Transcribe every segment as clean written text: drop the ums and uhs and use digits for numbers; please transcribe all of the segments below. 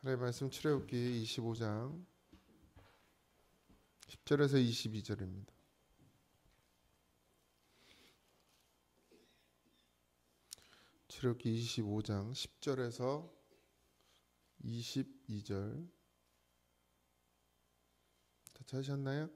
하나님의 말씀 출애굽기 25장 10절에서 22절입니다. 출애굽기 25장 10절에서 22절 다 찾으셨나요?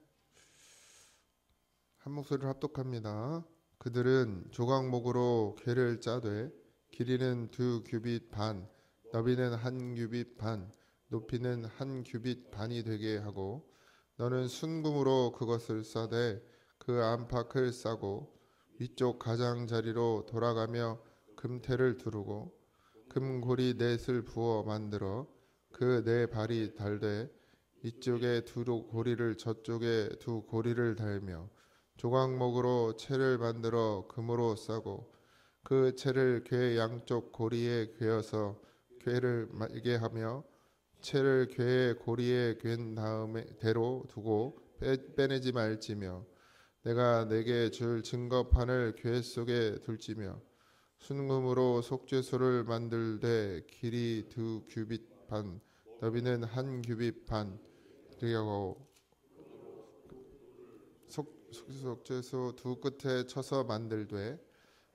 한 목소리로 합독합니다. 그들은 조각목으로 궤를 짜되 길이는 2규빗 반, 너비는 1규빗 반, 높이는 1규빗 반이 되게 하고 너는 순금으로 그것을 싸되 그 안팎을 싸고 위쪽 가장자리로 돌아가며 금테를 두르고 금고리 넷을 부어 만들어 그 네 발이 달되 이쪽에 두 고리를 저쪽에 두 고리를 달며 조각목으로 채를 만들어 금으로 싸고 그 채를 궤 양쪽 고리에 꿰어서 궤를 말게 하며 채를 궤의 고리에 괸 다음에 대로 두고 빼내지 말지며 내가 내게 줄 증거판을 궤 속에 둘지며 순금으로 속죄소를 만들되 길이 2규빗 반, 너비는 1규빗 반 되고 속죄소 두 끝에 쳐서 만들되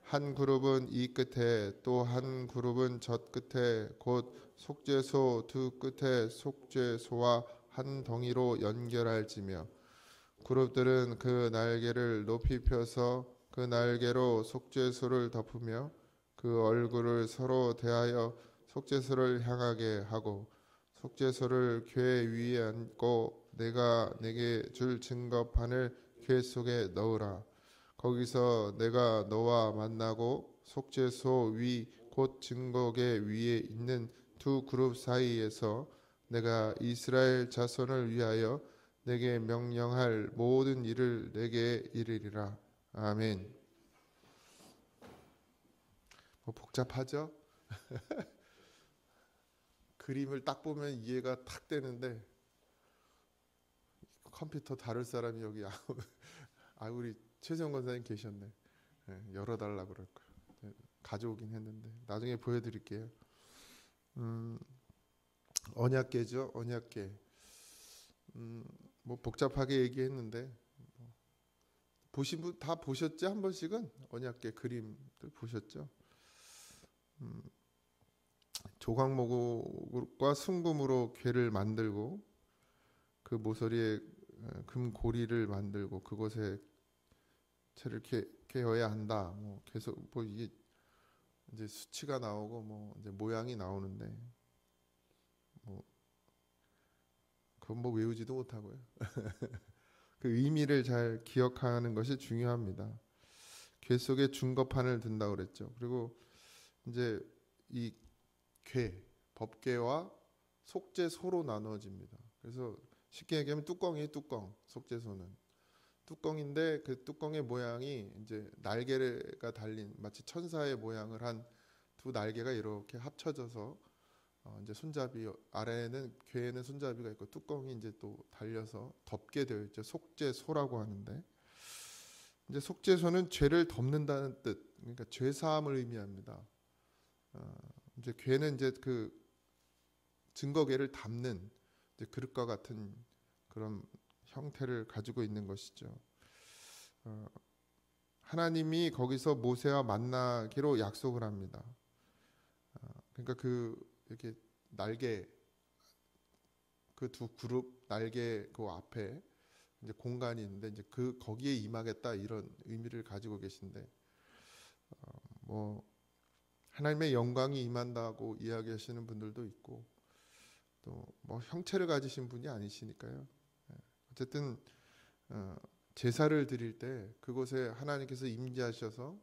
한 그룹은 이 끝에 또 한 그룹은 저 끝에 곧 속죄소 두 끝에 속죄소와 한 덩이로 연결할지며 그룹들은 그 날개를 높이 펴서 그 날개로 속죄소를 덮으며 그 얼굴을 서로 대하여 속죄소를 향하게 하고 속죄소를 궤 위에 앉고 내가 내게 줄 증거판을 궤 속에 넣으라. 거기서 내가 너와 만나고 속죄소 위 곧 증거궤 위에 있는 두 그룹 사이에서 내가 이스라엘 자손을 위하여 내게 명령할 모든 일을 내게 이르리라. 아멘. 복잡하죠? 그림을 딱 보면 이해가 탁 되는데 컴퓨터 다룰 사람이 여기 우리 최세영 권사님 계셨네. 열어달라 그럴 거예요. 가져오긴 했는데 나중에 보여드릴게요. 언약궤죠. 언약궤. 뭐 복잡하게 얘기했는데 보신 분 다 보셨죠? 한 번씩은 언약궤 그림들 보셨죠? 조각목과 순금으로 궤를 만들고 그 모서리에 금고리를 만들고 그곳에 채를 개어야 한다. 뭐 계속 뭐 이게 이제 수치가 나오고 뭐 이제 모양이 나오는데 뭐 그건 뭐 외우지도 못하고요. 그 의미를 잘 기억하는 것이 중요합니다. 궤 속에 증거판을 든다 그랬죠. 그리고 이제 이 궤, 법궤와 속죄소로 나눠집니다. 그래서 쉽게 얘기하면 뚜껑, 속죄소는 뚜껑인데 그 뚜껑의 모양이 이제 날개가 달린 마치 천사의 모양을 한 두 날개가 이렇게 합쳐져서 이제 손잡이 아래에는 궤에는 손잡이가 있고 뚜껑이 이제 또 달려서 덮게 되어 있죠. 속죄소라고 하는데 이제 속죄소는 죄를 덮는다는 뜻, 그러니까 죄 사함을 의미합니다. 이제 궤는 이제 그 증거궤를 담는 이제 그릇과 같은 그런 형태를 가지고 있는 것이죠. 하나님이 거기서 모세와 만나기로 약속을 합니다. 그러니까 그 이렇게 날개 그 두 그룹 날개 그 앞에 이제 공간이 있는데 이제 그 거기에 임하겠다 이런 의미를 가지고 계신데 뭐 하나님의 영광이 임한다고 이야기하시는 분들도 있고 또 뭐 형체를 가지신 분이 아니시니까요. 어쨌든 제사를 드릴 때 그곳에 하나님께서 임재하셔서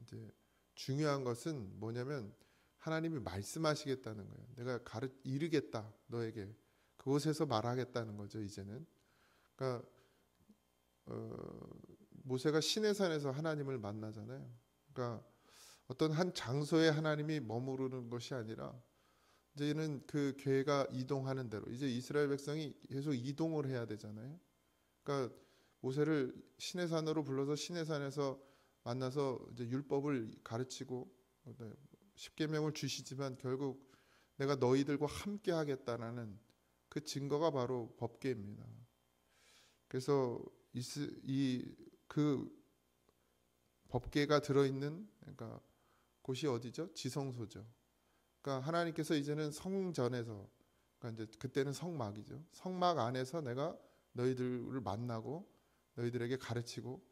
이제 중요한 것은 뭐냐면 하나님이 말씀하시겠다는 거예요. 내가 이르겠다 너에게 그곳에서 말하겠다는 거죠. 이제는 그러니까 모세가 시내산에서 하나님을 만나잖아요. 그러니까 어떤 한 장소에 하나님이 머무르는 것이 아니라 이제는 그 궤가 이동하는 대로 이제 이스라엘 백성이 계속 이동을 해야 되잖아요. 그러니까 모세를 시내산으로 불러서 시내산에서 만나서 이제 율법을 가르치고 십계명을 주시지만 결국 내가 너희들과 함께 하겠다라는 그 증거가 바로 법궤입니다. 그래서 그 법궤가 들어있는 그러니까 곳이 어디죠? 지성소죠. 그러니까 하나님께서 이제는 성전에서, 그러니까 이제 그때는 성막이죠. 성막 안에서 내가 너희들을 만나고 너희들에게 가르치고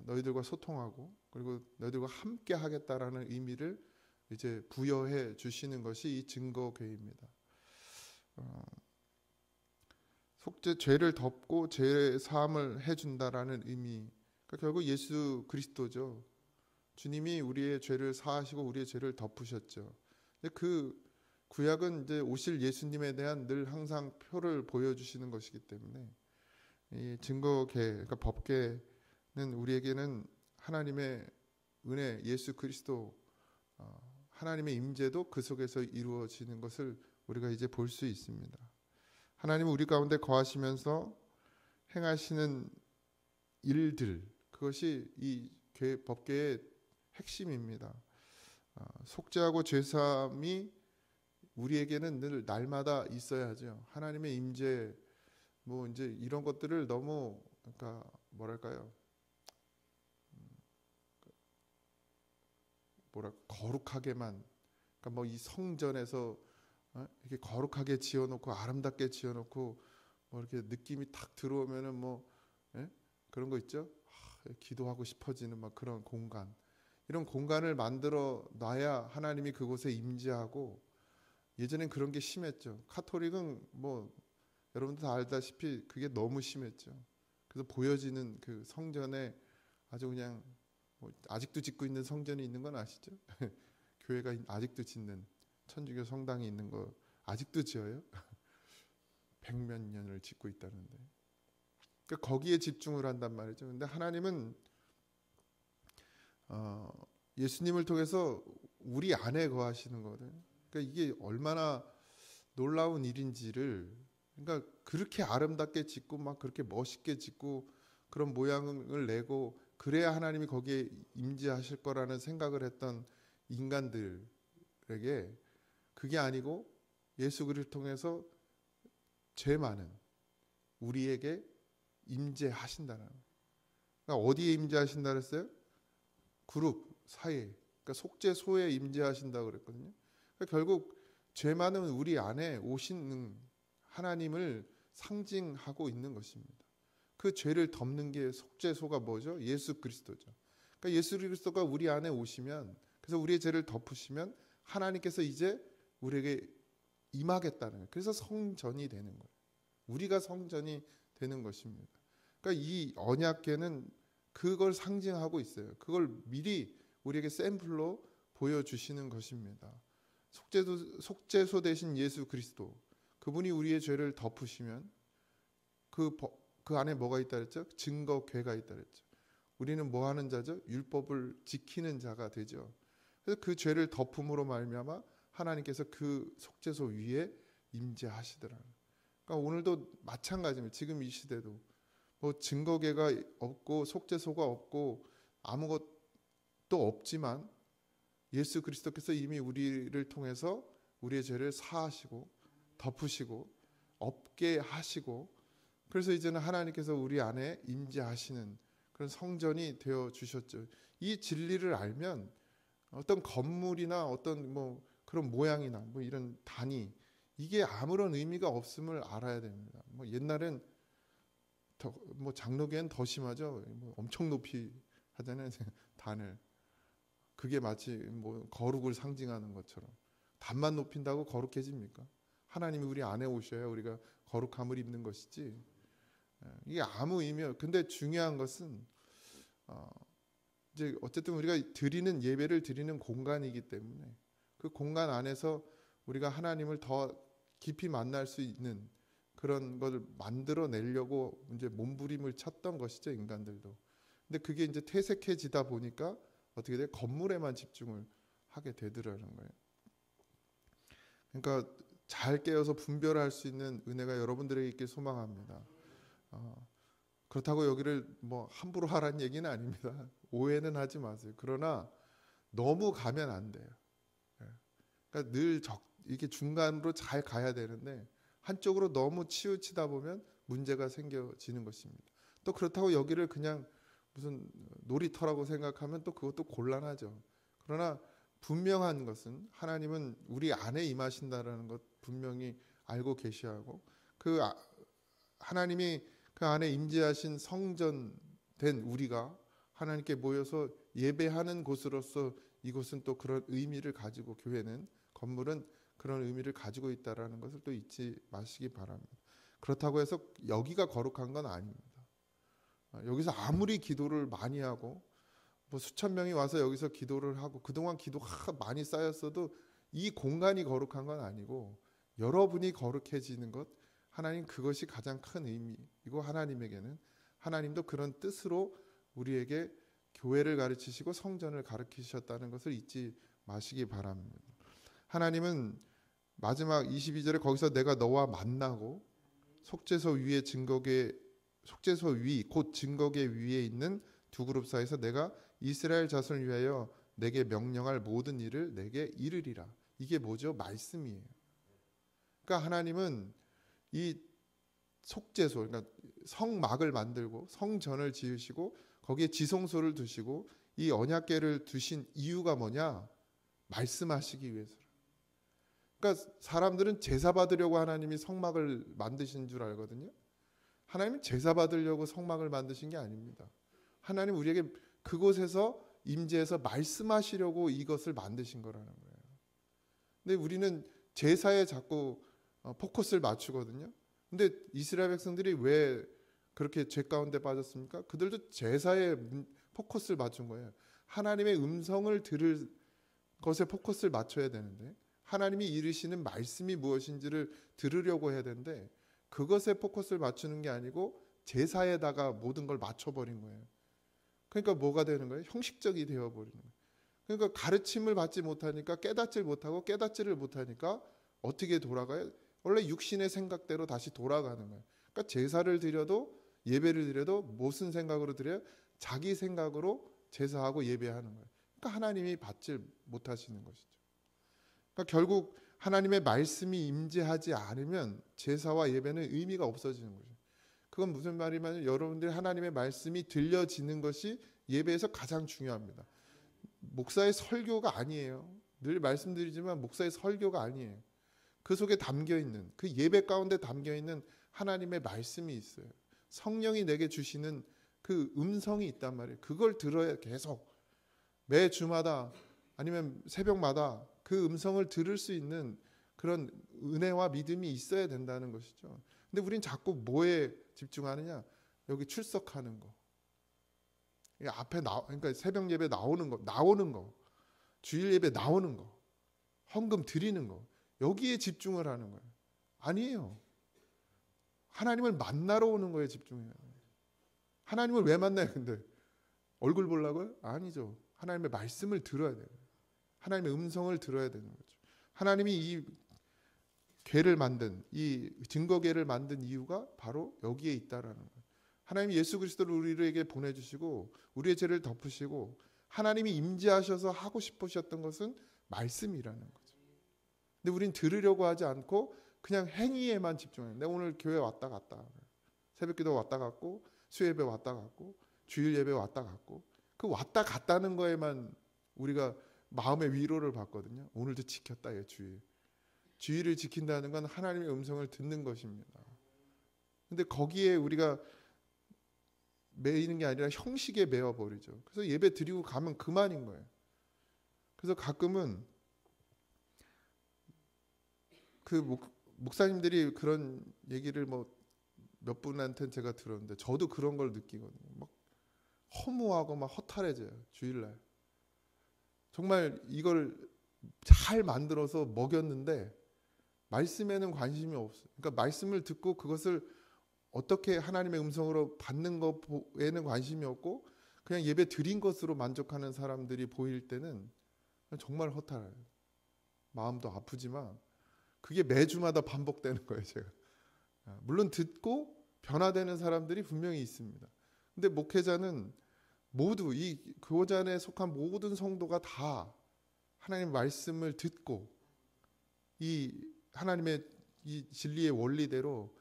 너희들과 소통하고 그리고 너희들과 함께 하겠다라는 의미를 이제 부여해 주시는 것이 이 증거궤입니다. 속죄 죄를 덮고 죄 사함을 해준다라는 의미. 그러니까 결국 예수 그리스도죠. 주님이 우리의 죄를 사하시고 우리의 죄를 덮으셨죠. 근데 그 구약은 이제 오실 예수님에 대한 늘 항상 표를 보여주시는 것이기 때문에 이 증거궤, 그러니까 법궤는 우리에게는 하나님의 은혜, 예수 그리스도, 하나님의 임재도 그 속에서 이루어지는 것을 우리가 이제 볼 수 있습니다. 하나님은 우리 가운데 거하시면서 행하시는 일들, 그것이 이 법궤의 핵심입니다. 속죄하고 죄사함이 우리에게는 늘 날마다 있어야죠. 하나님의 임재, 뭐 이제 이런 것들을 너무 그러니까 뭐랄까요? 거룩하게만, 그러니까 뭐 이 성전에서 이렇게 거룩하게 지어놓고 아름답게 지어놓고 뭐 이렇게 느낌이 탁 들어오면은 뭐 그런 거 있죠. 기도하고 싶어지는 막 그런 공간, 이런 공간을 만들어 놔야 하나님이 그곳에 임재하고. 예전엔 그런 게 심했죠. 카톨릭은 뭐 여러분들 다 알다시피 그게 너무 심했죠. 그래서 보여지는 그 성전에 아주 그냥 뭐 아직도 짓고 있는 성전이 있는 건 아시죠? 교회가 아직도 짓는 천주교 성당이 있는 거 아직도 지어요? 100몇 년을 짓고 있다는데. 그러니까 거기에 집중을 한단 말이죠. 근데 하나님은 예수님을 통해서 우리 안에 거하시는 거거든요. 그러니까 이게 얼마나 놀라운 일인지를, 그러니까 그렇게 아름답게 짓고 막 그렇게 멋있게 짓고 그런 모양을 내고 그래야 하나님이 거기에 임재하실 거라는 생각을 했던 인간들에게 그게 아니고 예수 그리스도를 통해서 죄 많은 우리에게 임재하신다는. 그러니까 어디에 임재하신다 그랬어요? 그룹 사이에, 그러니까 속죄소에 임재하신다고 그랬거든요. 그러니까 결국 죄 많은 우리 안에 오시는 하나님을 상징하고 있는 것입니다. 그 죄를 덮는 게 속죄소가 뭐죠? 예수 그리스도죠. 그러니까 예수 그리스도가 우리 안에 오시면, 그래서 우리의 죄를 덮으시면 하나님께서 이제 우리에게 임하겠다는 거예요. 그래서 성전이 되는 거예요. 우리가 성전이 되는 것입니다. 그러니까 이 언약궤는 그걸 상징하고 있어요. 그걸 미리 우리에게 샘플로 보여주시는 것입니다. 속죄소 대신 예수 그리스도, 그분이 우리의 죄를 덮으시면 그 안에 뭐가 있다 그랬죠? 증거궤가 있다 그랬죠. 우리는 뭐 하는 자죠? 율법을 지키는 자가 되죠. 그래서 그 죄를 덮음으로 말미암아 하나님께서 그 속죄소 위에 임재하시더라고요. 그러니까 오늘도 마찬가지입니다. 지금 이 시대도 뭐 증거궤가 없고 속죄소가 없고 아무것도 없지만 예수 그리스도께서 이미 우리를 통해서 우리의 죄를 사하시고 덮으시고 없게 하시고, 그래서 이제는 하나님께서 우리 안에 임재하시는 그런 성전이 되어 주셨죠. 이 진리를 알면 어떤 건물이나 어떤 뭐 그런 모양이나 뭐 이런 단위, 이게 아무런 의미가 없음을 알아야 됩니다. 뭐 옛날엔 뭐 장로교는 더 심하죠. 뭐 엄청 높이 하잖아요. 단을. 그게 마치 뭐 거룩을 상징하는 것처럼. 단만 높인다고 거룩해집니까? 하나님이 우리 안에 오셔야 우리가 거룩함을 입는 것이지. 이게 아무 의미. 근데 중요한 것은 이제 어쨌든 우리가 드리는 예배를 드리는 공간이기 때문에 그 공간 안에서 우리가 하나님을 더 깊이 만날 수 있는 그런 것을 만들어 내려고 이제 몸부림을 쳤던 것이죠, 인간들도. 근데 그게 이제 퇴색해지다 보니까 어떻게 돼? 건물에만 집중을 하게 되더라는 거예요. 그러니까 잘 깨어서 분별할 수 있는 은혜가 여러분들에게 있길 소망합니다. 그렇다고 여기를 뭐 함부로 하라는 얘기는 아닙니다. 오해는 하지 마세요. 그러나 너무 가면 안 돼요. 그러니까 늘 이게 중간으로 잘 가야 되는데 한쪽으로 너무 치우치다 보면 문제가 생겨지는 것입니다. 또 그렇다고 여기를 그냥 무슨 놀이터라고 생각하면 또 그것도 곤란하죠. 그러나 분명한 것은 하나님은 우리 안에 임하신다라는 것 분명히 알고 계시하고 하나님이 그 안에 임재하신 성전된 우리가 하나님께 모여서 예배하는 곳으로서 이곳은 또 그런 의미를 가지고 교회는 건물은 그런 의미를 가지고 있다라는 것을 또 잊지 마시기 바랍니다. 그렇다고 해서 여기가 거룩한 건 아닙니다. 여기서 아무리 기도를 많이 하고 뭐 수천 명이 와서 여기서 기도를 하고 그동안 기도가 많이 쌓였어도 이 공간이 거룩한 건 아니고 여러분이 거룩해지는 것, 하나님 그것이 가장 큰 의미이고 하나님에게는 하나님도 그런 뜻으로 우리에게 교회를 가르치시고 성전을 가르치셨다는 것을 잊지 마시기 바랍니다. 하나님은 마지막 22절에 거기서 내가 너와 만나고 속죄소 위 곧 증거계 위에 있는 두 그룹 사이에서 내가 이스라엘 자손을 위하여 내게 명령할 모든 일을 내게 이르리라. 이게 뭐죠? 말씀이에요. 그러니까 하나님은 이 속죄소, 그러니까 성막을 만들고 성전을 지으시고 거기에 지성소를 두시고 이 언약궤를 두신 이유가 뭐냐? 말씀하시기 위해서. 그러니까 사람들은 제사 받으려고 하나님이 성막을 만드신 줄 알거든요. 하나님은 제사 받으려고 성막을 만드신 게 아닙니다. 하나님 우리에게 그곳에서 임재해서 말씀하시려고 이것을 만드신 거라는 거예요. 근데 우리는 제사에 자꾸 포커스를 맞추거든요. 근데 이스라엘 백성들이 왜 그렇게 죄 가운데 빠졌습니까? 그들도 제사에 포커스를 맞춘 거예요. 하나님의 음성을 들을 것에 포커스를 맞춰야 되는데 하나님이 이르시는 말씀이 무엇인지를 들으려고 해야 되는데 그것에 포커스를 맞추는 게 아니고 제사에다가 모든 걸 맞춰버린 거예요. 그러니까 뭐가 되는 거예요? 형식적이 되어버리는 거예요. 그러니까 가르침을 받지 못하니까 깨닫지를 못하고 깨닫지를 못하니까 어떻게 돌아가요? 원래 육신의 생각대로 다시 돌아가는 거예요. 그러니까 제사를 드려도 예배를 드려도 무슨 생각으로 드려요? 자기 생각으로 제사하고 예배하는 거예요. 그러니까 하나님이 받지 못하시는 것이죠. 그러니까 결국 하나님의 말씀이 임재하지 않으면 제사와 예배는 의미가 없어지는 거죠. 그건 무슨 말이냐면 여러분들이 하나님의 말씀이 들려지는 것이 예배에서 가장 중요합니다. 목사의 설교가 아니에요. 늘 말씀드리지만 목사의 설교가 아니에요. 그 속에 담겨있는 그 예배 가운데 담겨있는 하나님의 말씀이 있어요. 성령이 내게 주시는 그 음성이 있단 말이에요. 그걸 들어야 계속 매 주마다 아니면 새벽마다 그 음성을 들을 수 있는 그런 은혜와 믿음이 있어야 된다는 것이죠. 근데 우린 자꾸 뭐에 집중하느냐? 여기 출석하는 거. 앞에 그러니까 새벽 예배 나오는 거, 주일 예배 나오는 거, 헌금 드리는 거. 여기에 집중을 하는 거예요. 아니에요. 하나님을 만나러 오는 거에 집중해요. 하나님을 왜 만나요? 근데 얼굴 보려고요? 아니죠. 하나님의 말씀을 들어야 돼요. 하나님의 음성을 들어야 되는 거죠. 하나님이 이 궤를 만든 이 증거궤를 만든 이유가 바로 여기에 있다라는 거예요. 하나님이 예수 그리스도를 우리에게 보내주시고 우리의 죄를 덮으시고 하나님이 임재하셔서 하고 싶으셨던 것은 말씀이라는 거죠. 근데 우린 들으려고 하지 않고 그냥 행위에만 집중해요. 내가 오늘 교회 왔다 갔다, 새벽기도 왔다 갔고 수요예배 왔다 갔고 주일 예배 왔다 갔고 그 왔다 갔다는 거에만 우리가 마음의 위로를 받거든요. 오늘도 지켰다, 예, 주일을 지킨다는 건 하나님의 음성을 듣는 것입니다. 근데 거기에 우리가 매이는 게 아니라 형식에 매어버리죠. 그래서 예배 드리고 가면 그만인 거예요. 그래서 가끔은 그 목사님들이 그런 얘기를 뭐 몇 분한테는 제가 들었는데 저도 그런 걸 느끼거든요. 막 허무하고 막 허탈해져요. 주일날. 정말 이걸 잘 만들어서 먹였는데 말씀에는 관심이 없어요. 그러니까 말씀을 듣고 그것을 어떻게 하나님의 음성으로 받는 것에는 관심이 없고 그냥 예배 드린 것으로 만족하는 사람들이 보일 때는 정말 허탈해요. 마음도 아프지만 그게 매주마다 반복되는 거예요. 제가 물론 듣고 변화되는 사람들이 분명히 있습니다. 근데 목회자는 모두 이 교회 안에 속한 모든 성도가 다 하나님의 말씀을 듣고 이 하나님의 이 진리의 원리대로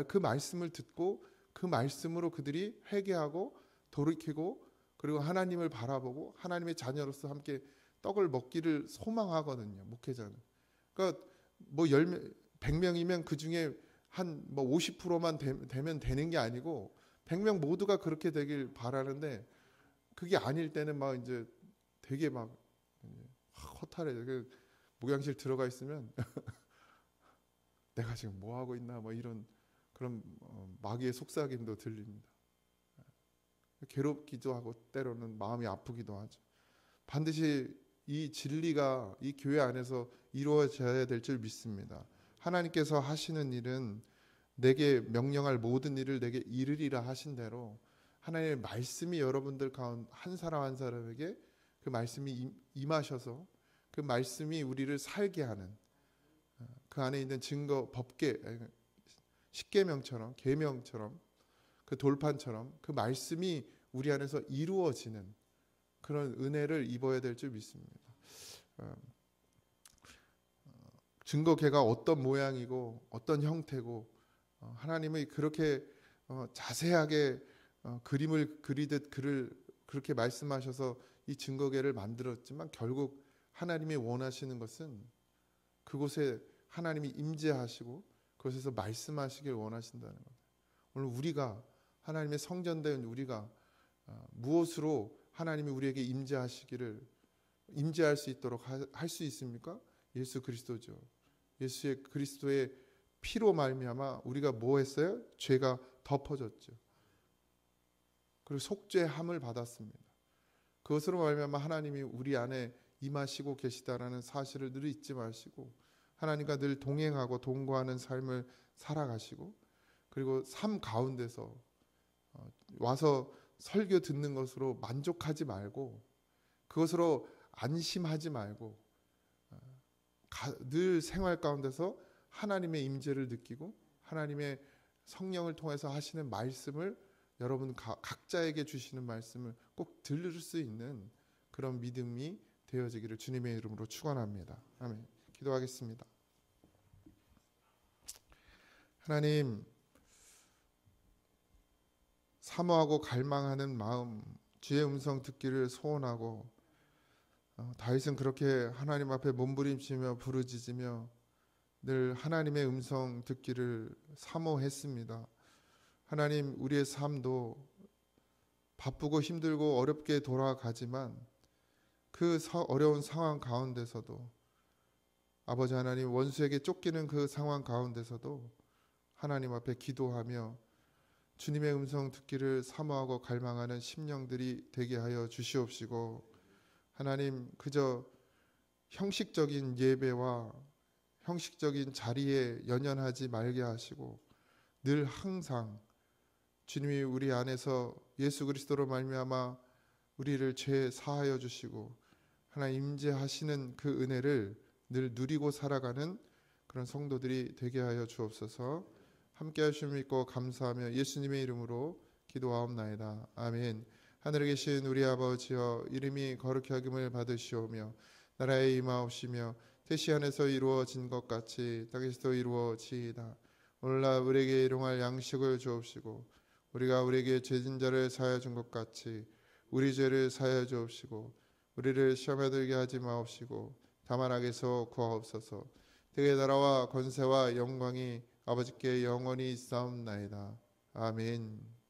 그 말씀을 듣고 그 말씀으로 그들이 회개하고 돌이키고 그리고 하나님을 바라보고 하나님의 자녀로서 함께 떡을 먹기를 소망하거든요. 목회자는. 그러니까 뭐 100명이면 그 중에 한 뭐 50%만 되면 되는 게 아니고 100명 모두가 그렇게 되길 바라는데 그게 아닐 때는 막 이제 되게 막 허탈해요. 그 목양실 들어가 있으면 내가 지금 뭐 하고 있나 뭐 이런 그런 마귀의 속삭임도 들립니다. 괴롭기도 하고 때로는 마음이 아프기도 하죠. 반드시 이 진리가 이 교회 안에서 이루어져야 될 줄 믿습니다. 하나님께서 하시는 일은 내게 명령할 모든 일을 내게 이르리라 하신 대로 하나님의 말씀이 여러분들 가운데 한 사람 한 사람에게 그 말씀이 임하셔서 그 말씀이 우리를 살게 하는 그 안에 있는 증거 법계 십계명처럼 계명처럼 그 돌판처럼 그 말씀이 우리 안에서 이루어지는 그런 은혜를 입어야 될 줄 믿습니다. 증거계가 어떤 모양이고 어떤 형태고 하나님이 그렇게 자세하게 그림을 그리듯 그렇게 말씀하셔서 이 증거계를 만들었지만 결국 하나님이 원하시는 것은 그곳에 하나님이 임재하시고 그곳에서 말씀하시길 원하신다는 것. 오늘 우리가 하나님의 성전된 우리가 무엇으로 하나님이 우리에게 임재할 수 있도록 할 수 있습니까? 예수 그리스도죠. 예수의 그리스도의 피로 말미암아 우리가 뭐 했어요? 죄가 덮어졌죠. 그리고 속죄함을 받았습니다. 그것으로 말미암아 하나님이 우리 안에 임하시고 계시다라는 사실을 늘 잊지 마시고 하나님과 늘 동행하고 동거하는 삶을 살아가시고 그리고 삶 가운데서 와서 설교 듣는 것으로 만족하지 말고 그것으로 안심하지 말고 늘 생활 가운데서 하나님의 임재를 느끼고 하나님의 성령을 통해서 하시는 말씀을 여러분 각자에게 주시는 말씀을 꼭 들을 수 있는 그런 믿음이 되어지기를 주님의 이름으로 축원합니다. 아멘. 기도하겠습니다. 하나님, 사모하고 갈망하는 마음, 주의 음성 듣기를 소원하고 다윗은 그렇게 하나님 앞에 몸부림치며 부르짖으며 늘 하나님의 음성 듣기를 사모했습니다. 하나님, 우리의 삶도 바쁘고 힘들고 어렵게 돌아가지만 그 어려운 상황 가운데서도 아버지 하나님, 원수에게 쫓기는 그 상황 가운데서도 하나님 앞에 기도하며 주님의 음성 듣기를 사모하고 갈망하는 심령들이 되게 하여 주시옵시고 하나님, 그저 형식적인 예배와 형식적인 자리에 연연하지 말게 하시고 늘 항상 주님이 우리 안에서 예수 그리스도로 말미암아 우리를 죄 사하여 주시고 하나님 임재하시는 그 은혜를 늘 누리고 살아가는 그런 성도들이 되게 하여 주옵소서. 함께 하심을 믿고 감사하며 예수님의 이름으로 기도하옵나이다. 아멘. 하늘에 계신 우리 아버지여, 이름이 거룩히 여김을 받으시오며 나라에 임하옵시며 뜻이 하늘에서 이루어진 것 같이 땅에서도 이루어지이다. 오늘날 우리에게 일용할 양식을 주옵시고 우리가 우리에게 죄진 자를 사하여 준 것 같이 우리 죄를 사하여 주옵시고 우리를 시험에 들게 하지 마옵시고 다만 악에서 구하옵소서. 대개 나라와 권세와 영광이 아버지께 영원히 있사옵나이다. 아멘.